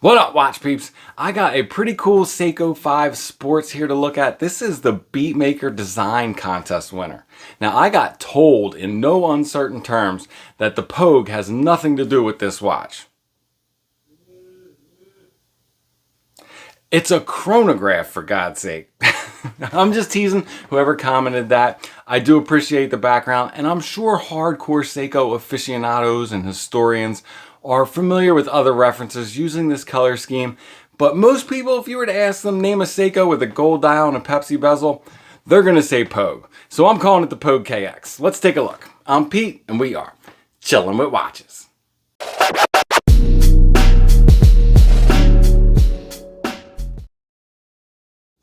What up, watch peeps? I got a pretty cool Seiko 5 Sports here to look at. This is the Beatmaker Design Contest winner. Now, I got told in no uncertain terms that the Pogue has nothing to do with this watch. It's a chronograph, for God's sake. I'm just teasing whoever commented that. I do appreciate the background, and I'm sure hardcore Seiko aficionados and historians are familiar with other references using this color scheme. But most people, if you were to ask them, name a Seiko with a gold dial and a Pepsi bezel, they're going to say Pogue. So I'm calling it the Pogue KX. Let's take a look. I'm Pete, and we are chilling with watches.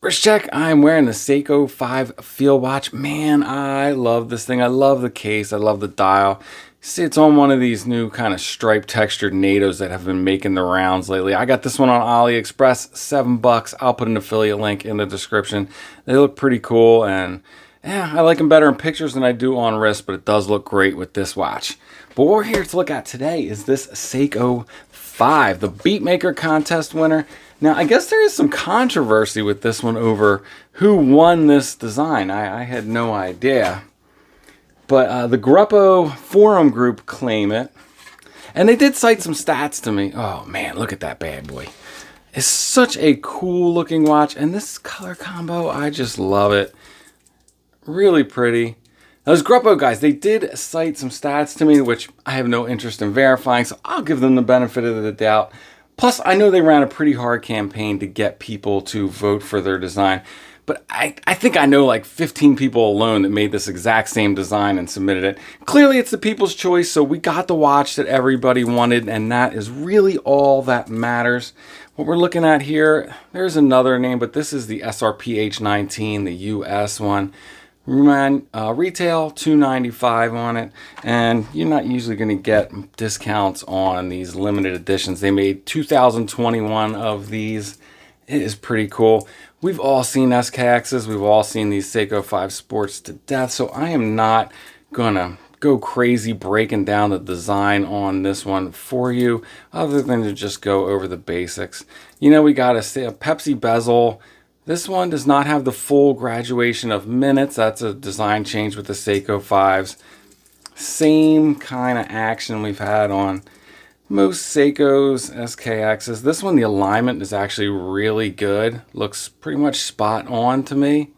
First check, I'm wearing the Seiko 5 Field Watch. Man, I love this thing. I love the case. I love the dial. See, it's on one of these new kind of striped textured Natos that have been making the rounds lately. I got this one on AliExpress, $7. I'll put an affiliate link in the description. They look pretty cool, and yeah, I like them better in pictures than I do on wrist, but it does look great with this watch. But what we're here to look at today is this Seiko 5, the Beatmaker contest winner. Now, I guess there is some controversy with this one over who won this design. I had no idea. But the Gruppo forum group claim it. And they did cite some stats to me. Oh man, look at that bad boy. It's such a cool looking watch. And this color combo, I just love it. Really pretty. Those Gruppo guys, they did cite some stats to me, which I have no interest in verifying. So I'll give them the benefit of the doubt. Plus, I know they ran a pretty hard campaign to get people to vote for their design. But I think I know like 15 people alone that made this exact same design and submitted it. Clearly, it's the people's choice, so we got the watch that everybody wanted, and that is really all that matters. What we're looking at here, there's another name, but this is the SRPH19, the US one. Retail $295 on it, and you're not usually going to get discounts on these limited editions. They made 2021 of these. It is pretty cool. We've all seen SKXs. We've all seen these Seiko 5 Sports to death, so I am not going to go crazy breaking down the design on this one for you, other than to just go over the basics. You know, we got a Pepsi bezel. This one does not have the full graduation of minutes. That's a design change with the Seiko 5s. Same kind of action we've had on most Seikos, SKXs. This one, the alignment is actually really good. Looks pretty much spot on to me.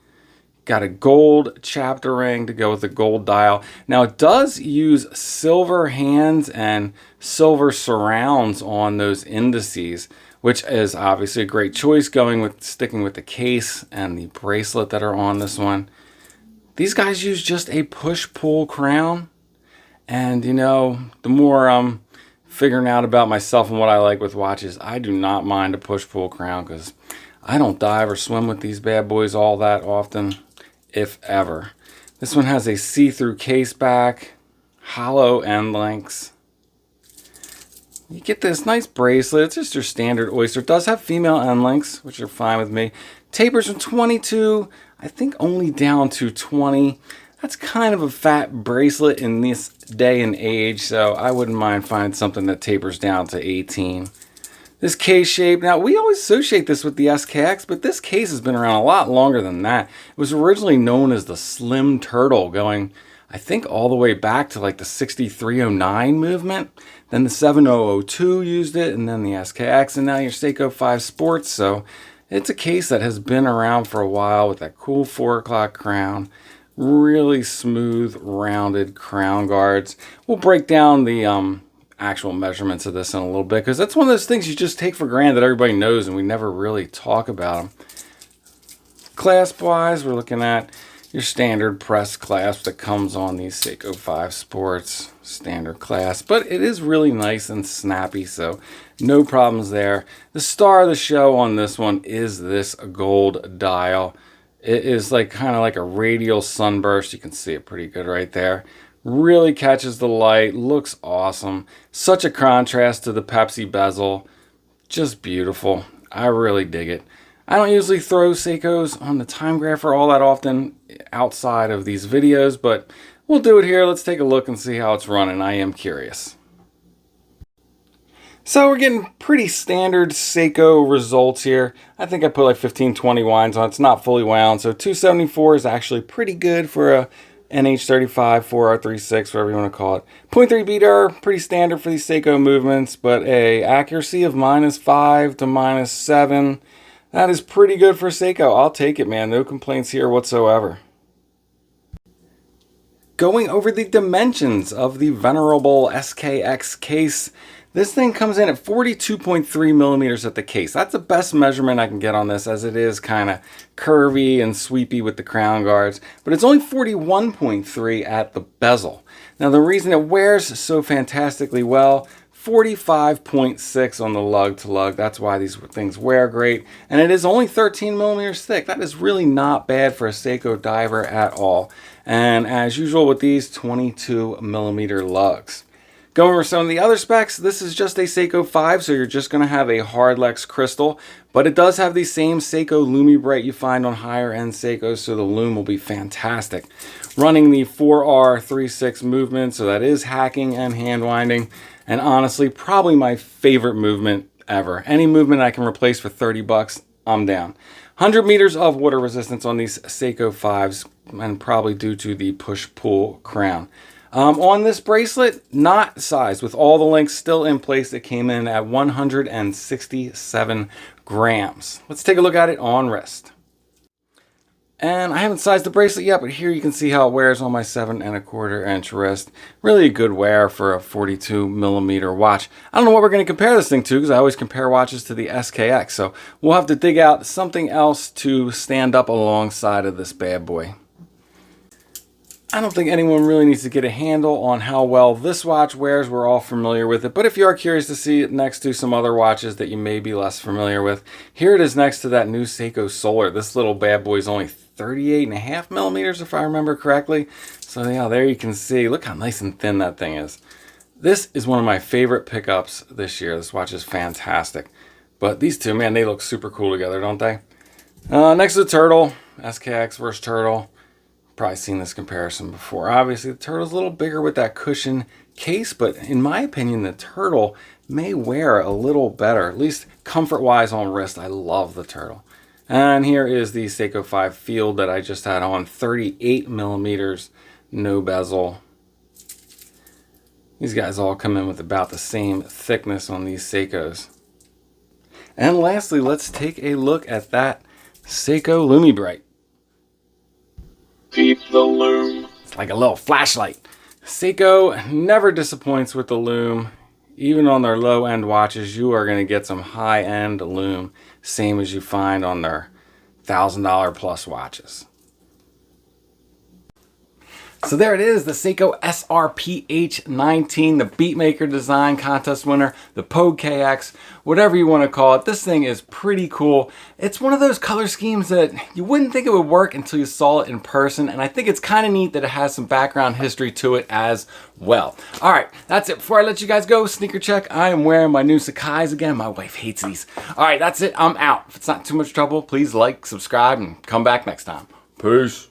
Got a gold chapter ring to go with the gold dial. Now it does use silver hands and silver surrounds on those indices, which is obviously a great choice sticking with the case and the bracelet that are on this one. These guys use just a push-pull crown. And you know, the more I'm figuring out about myself and what I like with watches, I do not mind a push-pull crown because I don't dive or swim with these bad boys all that often, if ever. This one has a see-through case back, hollow end links. You get this nice bracelet. It's just your standard oyster. It does have female end links, which are fine with me. Tapers from 22, I think only down to 20. That's kind of a fat bracelet in this day and age, so I wouldn't mind finding something that tapers down to 18. This case shape, now we always associate this with the SKX, but this case has been around a lot longer than that. It was originally known as the Slim Turtle, going I think all the way back to like the 6309 movement. Then the 7002 used it, and then the SKX, and now your Seiko 5 Sports. So it's a case that has been around for a while with that cool 4 o'clock crown. Really smooth, rounded crown guards. We'll break down the actual measurements of this in a little bit, because that's one of those things you just take for granted that everybody knows, and we never really talk about them. Clasp-wise, we're looking at your standard press clasp that comes on these Seiko 5 Sports, standard clasp, but it is really nice and snappy, so no problems there. The star of the show on this one is this gold dial. It is like kind of like a radial sunburst. You can see it pretty good right there. Really catches the light, looks awesome. Such a contrast to the Pepsi bezel. Just beautiful. I really dig it. I don't usually throw Seikos on the Timegrapher all that often outside of these videos, but we'll do it here. Let's take a look and see how it's running. I am curious. So we're getting pretty standard Seiko results here. I think I put like 15, 20 winds on. It's not fully wound, so 274 is actually pretty good for a NH35, 4R36, whatever you want to call it. 0.3 beater, pretty standard for these Seiko movements, but a accuracy of -5 to -7. That is pretty good for Seiko. I'll take it, man. No complaints here whatsoever. Going over the dimensions of the venerable SKX case. This thing comes in at 42.3 millimeters at the case. That's the best measurement I can get on this, as it is kind of curvy and sweepy with the crown guards. But it's only 41.3 at the bezel. Now the reason it wears so fantastically well, 45.6 on the lug to lug. That's why these things wear great. And it is only 13 millimeters thick. That is really not bad for a Seiko diver at all. And as usual with these, 22 millimeter lugs. Going over some of the other specs, this is just a Seiko 5, so you're just going to have a Hardlex crystal, but it does have the same Seiko Lume Bright you find on higher end Seikos, so the lume will be fantastic. Running the 4R36 movement, so that is hacking and hand winding, and honestly, probably my favorite movement ever. Any movement I can replace for 30 bucks, I'm down. 100 meters of water resistance on these Seiko 5s, and probably due to the push-pull crown. On this bracelet, not sized, with all the links still in place. It came in at 167 grams. Let's take a look at it on wrist. And I haven't sized the bracelet yet, but here you can see how it wears on my 7¼ inch wrist. Really a good wear for a 42 millimeter watch. I don't know what we're going to compare this thing to, because I always compare watches to the SKX. So we'll have to dig out something else to stand up alongside of this bad boy. I don't think anyone really needs to get a handle on how well this watch wears. We're all familiar with it. But if you are curious to see it next to some other watches that you may be less familiar with, here it is next to that new Seiko Solar. This little bad boy is only 38.5 millimeters, if I remember correctly. So yeah, there you can see. Look how nice and thin that thing is. This is one of my favorite pickups this year. This watch is fantastic. But these two, man, they look super cool together, don't they? Next to the Turtle, SKX versus Turtle. Probably seen this comparison before. Obviously the Turtle's a little bigger with that cushion case, but in my opinion the Turtle may wear a little better, at least comfort wise on wrist. I love the Turtle. And here is the Seiko 5 Field that I just had on, 38 millimeters, no bezel. These guys all come in with about the same thickness on these Seikos. And lastly, let's take a look at that Seiko Lume Bright. Keep the lume. It's like a little flashlight. Seiko never disappoints with the lume. Even on their low-end watches, you are going to get some high-end lume, same as you find on their $1,000 plus watches. So there it is, the Seiko SRPH19, the Beatmaker Design Contest winner, the Pogue KX, whatever you want to call it. This thing is pretty cool. It's one of those color schemes that you wouldn't think it would work until you saw it in person, and I think it's kind of neat that it has some background history to it as well. All right, that's it. Before I let you guys go, sneaker check. I am wearing my new Sakai's again. My wife hates these. All right, that's it. I'm out. If it's not too much trouble, please like, subscribe, and come back next time. Peace.